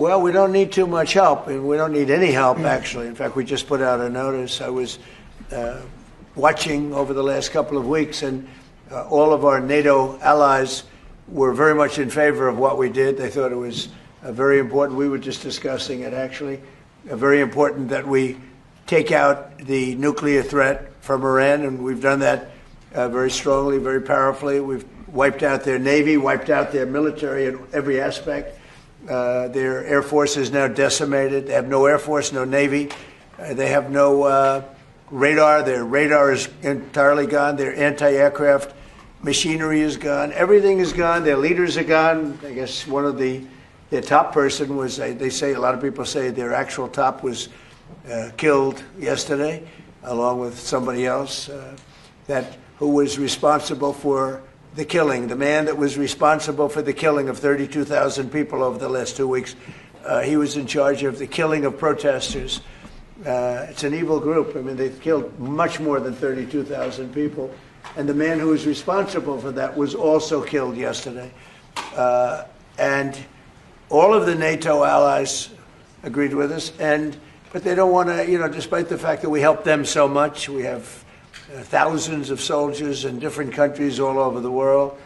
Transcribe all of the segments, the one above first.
Well, we don't need too much help, and we don't need any help, actually. In fact, we just put out a notice. I was watching over the last couple of weeks, and all of our NATO allies were very much in favor of what we did. They thought it was very important. We were just discussing it, actually. Very important that we take out the nuclear threat from Iran, and we've done that very strongly, very powerfully. We've wiped out their Navy, wiped out their military in every aspect. Their Air Force is now decimated. They have no Air Force, no Navy. They have no radar. Their radar is entirely gone. Their anti-aircraft machinery is gone. Everything is gone. Their leaders are gone. I guess one of their top person was, they say, a lot of people say their actual top was killed yesterday, along with somebody else who was responsible for the killing. The man that was responsible for the killing of 32,000 people over the last 2 weeks, he was in charge of the killing of protesters. It's an evil group. I mean, they've killed much more than 32,000 people. And the man who was responsible for that was also killed yesterday. And all of the NATO allies agreed with us. But they don't want to, despite the fact that we help them so much, we have thousands of soldiers in different countries all over the world,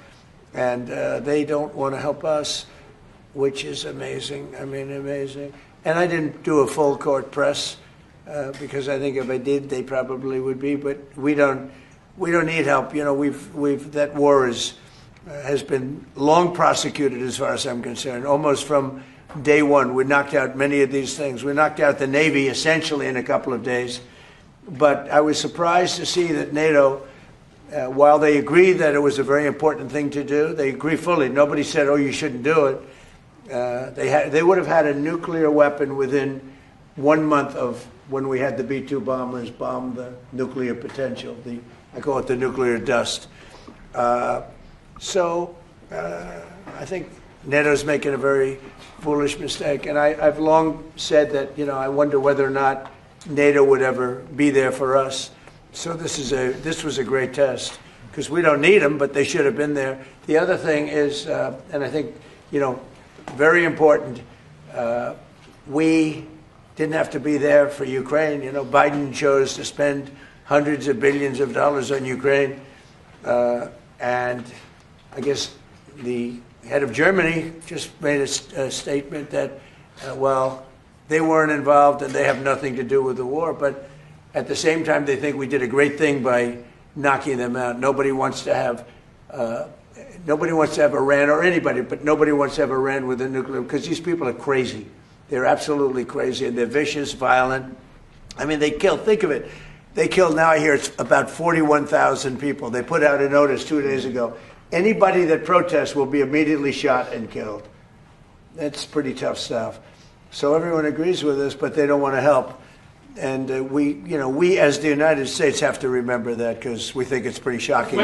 and they don't want to help us, which is amazing. I mean, amazing. And I didn't do a full court press because I think if I did, they probably would be. But we don't need help. That war has been long prosecuted, as far as I'm concerned, almost from day one. We knocked out many of these things. We knocked out the Navy essentially in a couple of days. But I was surprised to see that NATO, while they agreed that it was a very important thing to do, they agree fully. Nobody said, oh, you shouldn't do it. They would have had a nuclear weapon within 1 month of when we had the B-2 bombers bomb the nuclear potential. I call it the nuclear dust. So I think NATO's making a very foolish mistake. And I've long said that, I wonder whether or not NATO would ever be there for us. So this was a great test, because we don't need them, but they should have been there. The other thing is, and I think, very important, we didn't have to be there for Ukraine. Biden chose to spend hundreds of billions of dollars on Ukraine. And I guess the head of Germany just made a statement that, they weren't involved and they have nothing to do with the war. But at the same time, they think we did a great thing by knocking them out. Nobody wants to have Iran, or anybody, but nobody wants to have Iran with a nuclear, because these people are crazy. They're absolutely crazy, and they're vicious, violent. I mean, they killed, think of it. They killed, now I hear it's about 41,000 people. They put out a notice 2 days ago. Anybody that protests will be immediately shot and killed. That's pretty tough stuff. So everyone agrees with us, but they don't want to help. And we as the United States have to remember that, because we think it's pretty shocking.